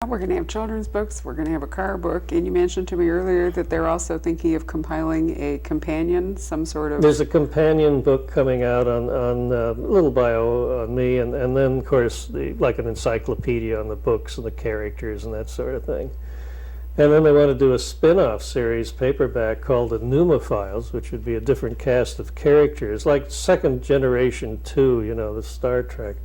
we're going to have children's books, we're going to have a car book, and you mentioned to me earlier that they're also thinking of compiling a companion, some sort of... There's a companion book coming out on a little bio on me, and then, of course, like an encyclopedia on the books and the characters and that sort of thing. And then they want to do a spin-off series, paperback, called the Numa Files, which would be a different cast of characters, like Second Generation 2, you know, the Star Trek.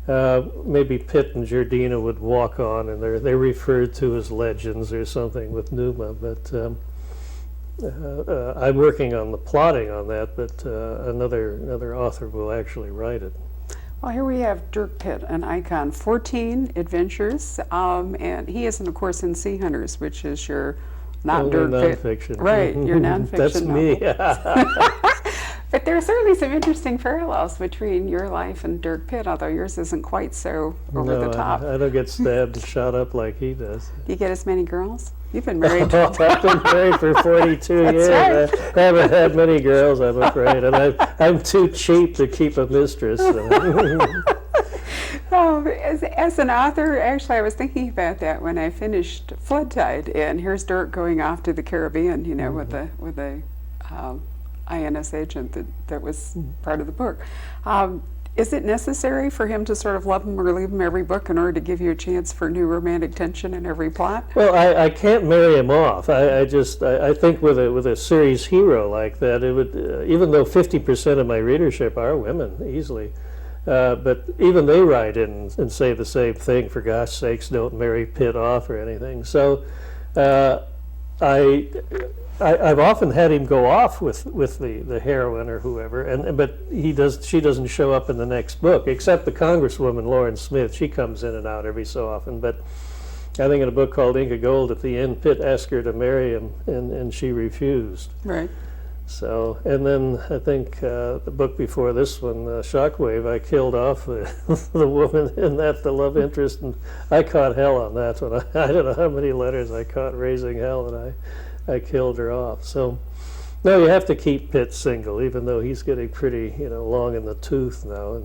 Maybe Pitt and Giordina would walk on, and they're referred to as legends or something with Numa. But I'm working on the plotting on that, but another author will actually write it. Well, here we have Dirk Pitt, an icon, 14 adventures, and he isn't, of course, in Sea Hunters, which is your not Dirk Pitt. Nonfiction. Right, your nonfiction. That's me. But there are certainly some interesting parallels between your life and Dirk Pitt, although yours isn't quite so over the top. I don't get stabbed and shot up like he does. Do you get as many girls? You've been married. I've been married for 42 years. Right. I haven't had many girls, I'm afraid, and I'm too cheap to keep a mistress. Oh, as an author, actually, I was thinking about that when I finished Flood Tide, and here's Dirk going off to the Caribbean, you know, with a INS agent that was part of the book. Is it necessary for him to sort of love him or leave him every book in order to give you a chance for new romantic tension in every plot? Well, I can't marry him off. I think with a series hero like that, it would even though 50% of my readership are women, easily. But even they write in and say the same thing, for gosh sakes, don't marry Pitt off or anything. So I've often had him go off with the heroine or whoever, but she doesn't show up in the next book, except the Congresswoman Lauren Smith. She comes in and out every so often. But I think in a book called Inca Gold, at the end, Pitt asked her to marry him, and she refused. Right. So, and then I think the book before this one, Shockwave, I killed off the woman in that, the love interest, and I caught hell on that one. I don't know how many letters I caught raising hell, and I killed her off. So, no, you have to keep Pitt single, even though he's getting pretty, long in the tooth now.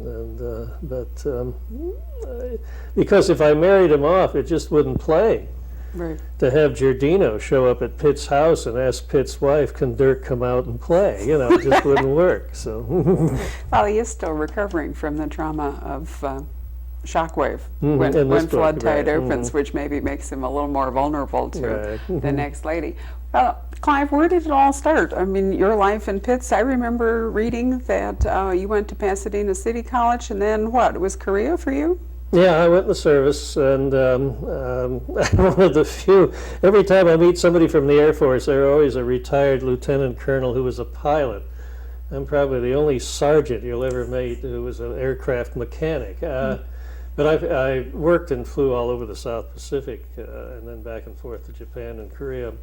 Because if I married him off, it just wouldn't play. Right. To have Giordino show up at Pitt's house and ask Pitt's wife, "Can Dirk come out and play?" It just wouldn't work. So. Well, he is still recovering from the trauma of Shockwave Mm-hmm. when Flood Tide right. opens, Mm-hmm. which maybe makes him a little more vulnerable to Right. the Mm-hmm. next lady. Well, Clive, where did it all start? I mean, your life in Pitt's, I remember reading that you went to Pasadena City College, and then what? It was Korea for you? Yeah, I went in the service, and I'm one of the few. Every time I meet somebody from the Air Force, they're always a retired lieutenant colonel who was a pilot. I'm probably the only sergeant you'll ever meet who was an aircraft mechanic. But I worked and flew all over the South Pacific, and then back and forth to Japan and Korea.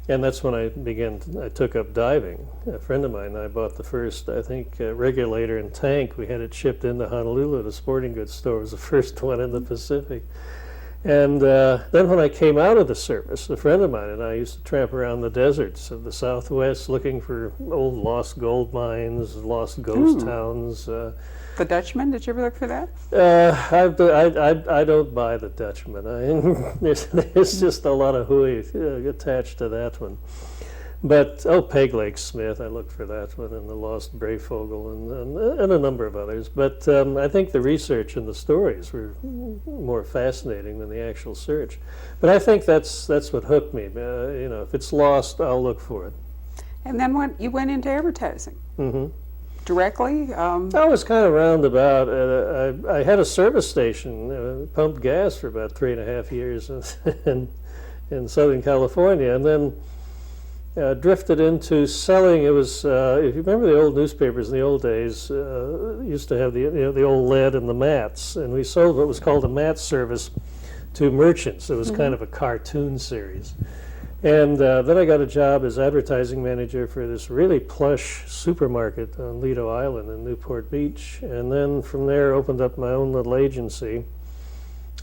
And that's when I took up diving. A friend of mine and I bought the first, I think, regulator and tank. We had it shipped into Honolulu at a sporting goods store. It was the first one in the Pacific. And then when I came out of the service, a friend of mine and I used to tramp around the deserts of the Southwest looking for old lost gold mines, lost ghost towns. The Dutchman, did you ever look for that? I don't buy the Dutchman. There's just a lot of hooey attached to that one. But, Peg Leg Smith, I looked for that one, and the Lost Breyfogle, and a number of others. But I think the research and the stories were more fascinating than the actual search. But I think that's what hooked me. If it's lost, I'll look for it. And then you went into advertising. Mm-hmm. Directly? I was kind of roundabout. I had a service station, pumped gas for about 3.5 years in Southern California, and then drifted into selling. It was, if you remember the old newspapers in the old days, used to have the old lead and the mats, and we sold what was called a mat service to merchants. It was kind of a cartoon series. And then I got a job as advertising manager for this really plush supermarket on Lido Island in Newport Beach. And then from there opened up my own little agency,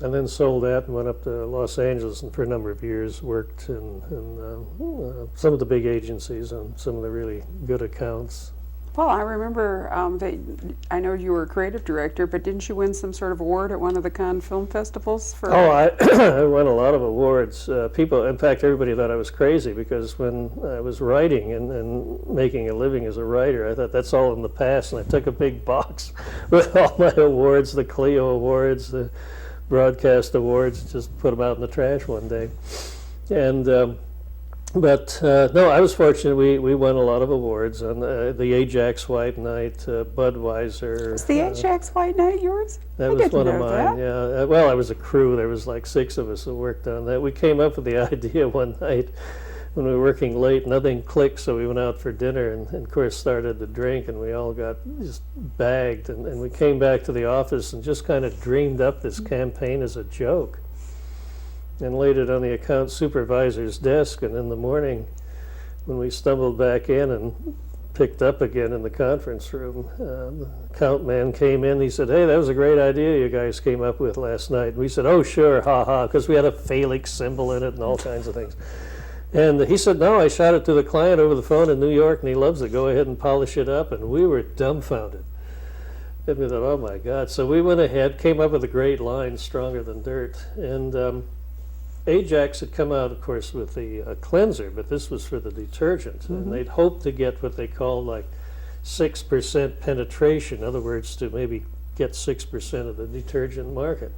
and then sold that and went up to Los Angeles, and for a number of years worked in some of the big agencies on some of the really good accounts. Well, I remember that I know you were a creative director, but didn't you win some sort of award at one of the Cannes Film Festivals for? Oh, I won a lot of awards. People, in fact, everybody thought I was crazy because when I was writing and making a living as a writer, I thought that's all in the past, and I took a big box with all my awards, the Clio Awards, the Broadcast Awards, just put them out in the trash one day. And but no, I was fortunate. We won a lot of awards on the Ajax White Night, Budweiser. Was the Ajax White Night yours? That I was didn't one of know mine. that. Yeah. Well, I was a crew. There was like 6 of us that worked on that. We came up with the idea one night when we were working late. Nothing clicked, so we went out for dinner and of course started to drink, and we all got just bagged. And we came back to the office and just kind of dreamed up this campaign as a joke, and laid it on the account supervisor's desk. And in the morning, when we stumbled back in and picked up again in the conference room, the account man came in. He said, "Hey, that was a great idea you guys came up with last night." And we said, "Oh, sure, ha ha," because we had a phallic symbol in it and all kinds of things. And he said, "No, I shot it to the client over the phone in New York, and he loves it. Go ahead and polish it up." And we were dumbfounded. And we thought, oh my God. So we went ahead, came up with a great line, "Stronger than dirt." And Ajax had come out, of course, with the cleanser, but this was for the detergent. Mm-hmm. And they'd hoped to get what they called like 6% penetration, in other words, to maybe get 6% of the detergent market.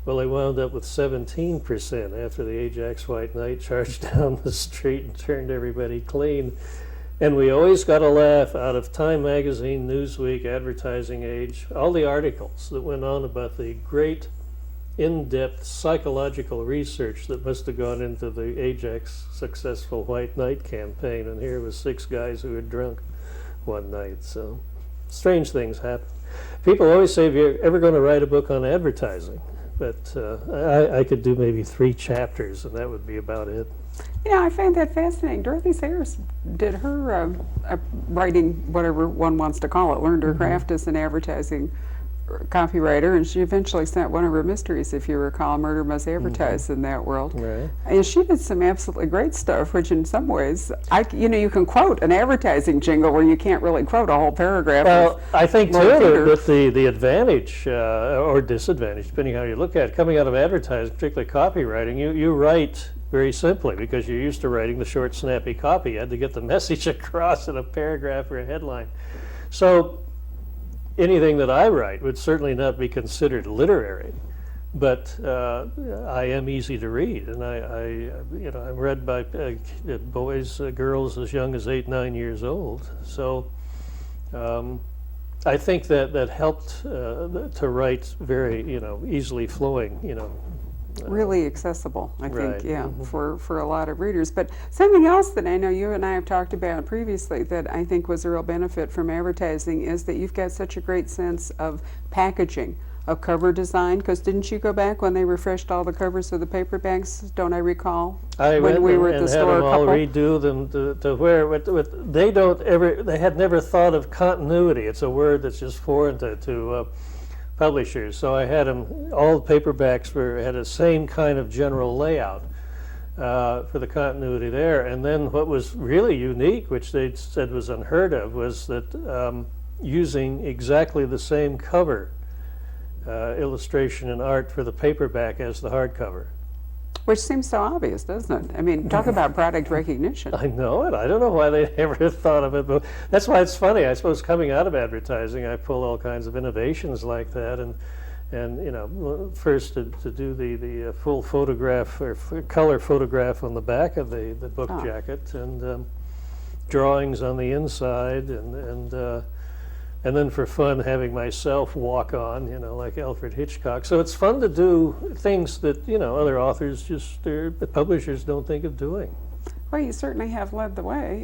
Well, they wound up with 17% after the Ajax White Night charged down the street and turned everybody clean. And we always got a laugh out of Time Magazine, Newsweek, Advertising Age, all the articles that went on about the great in-depth psychological research that must have gone into the Ajax successful White Night campaign. And here was 6 guys who had drunk one night. So strange things happen. People always say, if you're ever going to write a book on advertising, but I could do maybe 3 chapters and that would be about it. You know, I find that fascinating. Dorothy Sayers did her writing, whatever one wants to call it, learned her craft as an advertising copywriter, and she eventually sent one of her mysteries, if you recall, Murder Must Advertise, in that world. Right. And she did some absolutely great stuff, which in some ways, you can quote an advertising jingle where you can't really quote a whole paragraph. Well, I think too Lord Peter. that the advantage or disadvantage, depending how you look at it, coming out of advertising, particularly copywriting, you write very simply because you're used to writing the short, snappy copy. You had to get the message across in a paragraph or a headline. So anything that I write would certainly not be considered literary, but I am easy to read, and I'm read by boys, girls as young as 8, 9 years old. So I think that helped to write very easily flowing. Really accessible, I think, Right. yeah, for a lot of readers. But something else that I know you and I have talked about previously that I think was a real benefit from advertising is that you've got such a great sense of packaging, of cover design, because didn't you go back when they refreshed all the covers of the paperbacks, don't I recall? I when went we were at and the had store them a all couple? redo them to where they had never thought of continuity. It's a word that's just foreign to publishers. So I had them, all the paperbacks had the same kind of general layout for the continuity there. And then what was really unique, which they said was unheard of, was that using exactly the same cover illustration and art for the paperback as the hardcover. Which seems so obvious, doesn't it? I mean, talk about product recognition. I know it. I don't know why they never thought of it, but that's why it's funny. I suppose coming out of advertising, I pull all kinds of innovations like that, and first to do the full photograph or color photograph on the back of the book jacket, and drawings on the inside, and then for fun having myself walk on, like Alfred Hitchcock. So it's fun to do things that other authors the publishers don't think of doing. Well, you certainly have led the way.